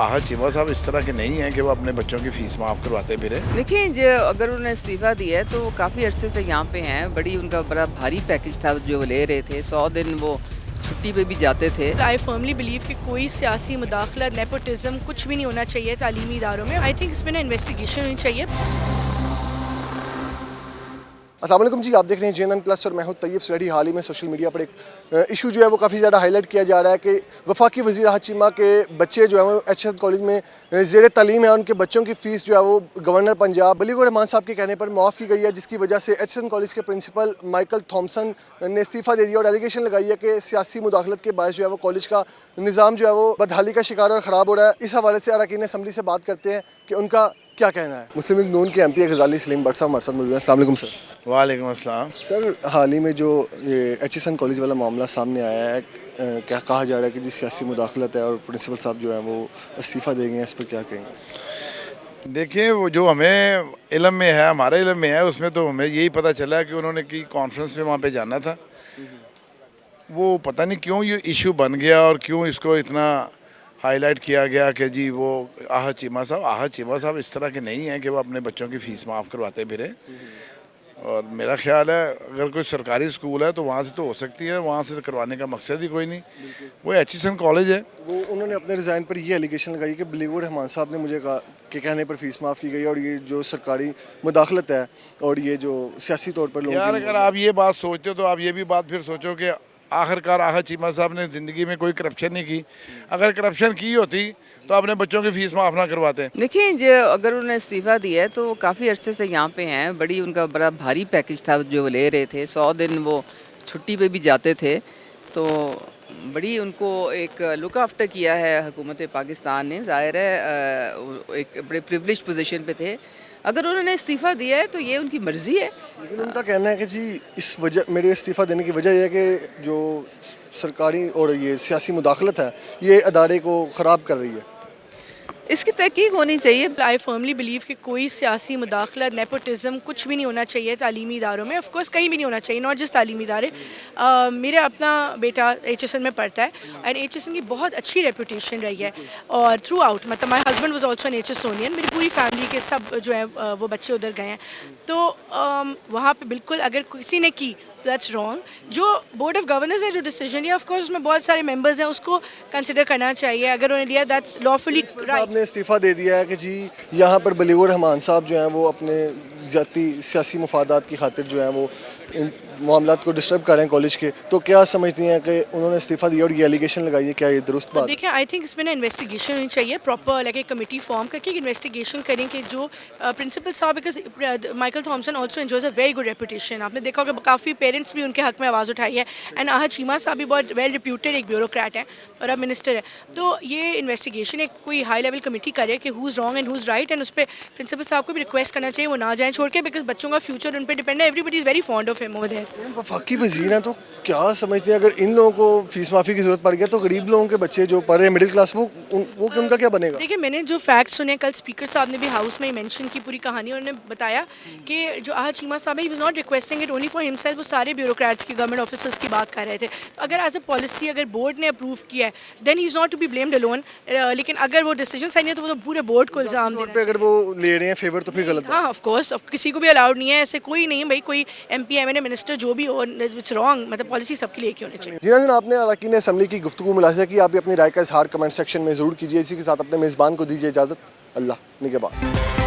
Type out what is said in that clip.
आहत चीमा साहब इस तरह के नहीं हैं कि वो अपने बच्चों की फ़ीस माफ़ करवाते फिरे। देखिए जो अगर उन्होंने इस्तीफ़ा दिया है तो वो काफ़ी अरसे से यहाँ पे हैं। बड़ी उनका बड़ा भारी पैकेज था जो वो ले रहे थे। 100 दिन वो छुट्टी पे भी जाते थे। आई फर्मली बिलीव कि कोई सियासी मुदाखलत, नेपोटिज्म कुछ भी नहीं होना चाहिए तालीमी इदारों में। आई थिंक इसमें ना इन्वेस्टिगेशन होनी चाहिए। अस्सलाम वालेकुम जी, आप देख रहे हैं JNN प्लस और मैं हूं तैयब सलेठी। हाल ही में सोशल मीडिया पर एक इशू जो है वो काफ़ी ज़्यादा हाईलाइट किया जा रहा है कि वफाकी वज़ीर आहत चीमा के बच्चे जो है वो HSN कॉलेज में ज़ेर तालीम है। उनके बच्चों की फ़ीस जो है वो गवर्नर पंजाब बलीगुर रहमान साहब के कहने पर माफ़ की गई है, जिसकी वजह से HSN कॉलेज के प्रिंसिपल माइकल थॉमसन ने इस्तीफ़ा दे दिया और एलिगेशन लगाई है कि सियासी मुदाखलत के बायस जो है वो कॉलेज का निज़ाम जो है वो बदहाली का शिकार और ख़राब हो रहा है। इस हवाले से अरकान असम्बली से बात करते हैं कि उनका क्या कहना है। मुस्लिम लीग नून के MP गजाली सलीम भट्ट साहब हमारे साथ मौजूद हैं। अस्सलाम वालेकुम सर। वालेकुम अस्सलाम। सर, हाल ही में जो ये HSN कॉलेज वाला मामला सामने आया है, क्या कहा जा रहा है कि जी सियासी मुदाखलत है और प्रिंसिपल साहब जो है वो इस्तीफ़ा देंगे, इस पर क्या कहेंगे? देखिए, वो जो हमें इल्म में है, हमारे इल्म में है, उसमें तो हमें यही पता चला है कि उन्होंने की कॉन्फ्रेंस में वहाँ पे जाना था। वो पता नहीं क्यों ये इशू बन गया और क्यों इसको इतना हाईलाइट किया गया कि जी वो आहत चीमा साहब इस तरह के नहीं हैं कि वो अपने बच्चों की फ़ीस माफ़ करवाते फिरे। और मेरा ख्याल है अगर कोई सरकारी स्कूल है तो वहाँ से तो हो सकती है, वहाँ से तो करवाने का मकसद ही कोई नहीं। वो HSN कॉलेज है। वो उन्होंने अपने रिज़ाइन पर ये एलिगेशन लगाई कि बलीगुर रहमान साहब ने मुझे कहा कि कहने पर फ़ीस माफ़ की गई और ये जो सरकारी मुदाखलत है और ये जो सियासी तौर पर लोग यार, अगर आप ये बात सोचते हो तो आप ये भी बात फिर सोचो कि आखिरकार आहत चीमा साहब ने ज़िंदगी में कोई करप्शन नहीं की। अगर करप्शन की होती तो अपने बच्चों की फ़ीस माफ़ ना करवाते। देखिए जो अगर उन्होंने इस्तीफ़ा दिया है तो वो काफ़ी अरसे से यहाँ पे हैं। बड़ी उनका बड़ा भारी पैकेज था जो वो ले रहे थे। 100 दिन वो छुट्टी पे भी जाते थे। तो बड़ी उनको एक लुक आफ्टर किया है हुकूमत पाकिस्तान ने। ज़ाहिर है एक बड़े प्रिविलेज पोजीशन पे थे। अगर उन्होंने इस्तीफ़ा दिया है तो ये उनकी मर्ज़ी है। लेकिन उनका कहना है कि जी इस वजह मेरे इस्तीफ़ा देने की वजह यह है कि जो सरकारी और ये सियासी मुदाखलत है ये अदारे को ख़राब कर रही है। इसकी तहकीक होनी चाहिए। आई फर्मली बिलीव कि कोई सियासी मुदाखलत, नेपोटिज्म कुछ भी नहीं होना चाहिए तालीमी इदारों में। ऑफकोर्स कहीं भी नहीं होना चाहिए, नॉट जस्ट तालीमी इदारे। मेरा अपना बेटा HSN में पढ़ता है एंड HSN की बहुत अच्छी रेपूटेशन रही है और थ्रू आउट, मतलब my husband was also an HSonian। मेरी पूरी फैमिली के सब जो है वो बच्चे उधर गए हैं। तो वहाँ पर बिल्कुल अगर किसी ने की दैट्स रॉन्ग। जो बोर्ड ऑफ गवर्नर्स ने जो डिसीजन लिया, ऑफ कोर्स उसमें बहुत सारे मेंबर्स हैं, उसको कंसिडर करना चाहिए। अगर उन्होंने लिया दैट्स लॉफुली राइट। साहब ने इस्तीफ़ा दे दिया है कि जी यहाँ पर बलीगुर रहमान साहब जो हैं वो अपने ज़ाती सियासी मुफादात की खातिर जो हैं वो इन मामलात को डिस्टर्ब कर रहे हैं कॉलेज के। तो क्या समझती हैं कि उन्होंने इस्तीफ़ा दिया और ये एलिगेशन लगाई है, क्या ये दुरुस्त बात? देखिए, आई थिंक इसमें ना इन्वेस्टिगेशन होनी चाहिए प्रॉपर, लाइक एक कमेटी फॉर्म करके इन्वेस्टिगेशन करें कि जो प्रिंसिपल साहब, because Michael Thomson also enjoys a very good reputation. आपने देखा होगा काफ़ी पेरेंट्स भी उनके हक में आवाज़ उठाई है एंड आहत चीमा साहब भी बहुत वेल रिप्यूटेड एक ब्यूरोक्रेट है और अब मिनिस्टर है। तो ये इन्वेस्टिगेशन एक कोई हाई लेवल कमेटी करे कि who is wrong and who is right, and उस पर प्रिंसिपल साहब को भी रिक्वेस्ट करना चाहिए वो ना जाएँ छोड़ के, बिकॉज बच्चों का फ्यूचर उन पर डिपेंड है। Everybody is very fond of him over there. वफाकी वज़ीर हैं तो क्या समझते हैं अगर इन लोगों को फीस माफ़ी की ज़रूरत पड़ गया तो गरीब लोगों के बच्चे जो पढ़ रहे हैं मिडिल क्लास वो उनका क्या बनेगा? देखिए, मैंने जो फैक्ट्स सुने, कल स्पीकर साहब ने भी हाउस में मेंशन की पूरी कहानी। उन्होंने बताया कि जो आहत चीमा साहब है, he was not requesting it only for himself, वो सारे ब्यूरोक्रेट्स की, गवर्नमेंट ऑफिसर्स की बात कर रहे थे। तो अगर एज अ पॉलिसी अगर बोर्ड ने अप्रूव किया है then he is not to be blamed alone. लेकिन अगर वो डिसीजन सही नहीं है तो वो तो पूरे बोर्ड को इल्ज़ाम दे रहे हैं। अगर वो ले रहे हैं फेवर तो फिर गलत हाँ, ऑफ कोर्स किसी को भी अलाउड नहीं है, ऐसे कोई नहीं है भाई, कोई MP MNA मिनिस्टर जो भी हो, इट्स रॉन्ग। मतलब पॉलिसी सबके लिए एक ही होनी चाहिए। जी नाज़रीन, आपने अरकान असम्बली की गुफ्तगू मुलाहिज़ा की। आप भी अपनी राय का इजहार कमेंट सेक्शन में ज़रूर कीजिए। इसी के साथ अपने मेज़बान को दीजिए इजाज़त। अल्लाह निगहबान।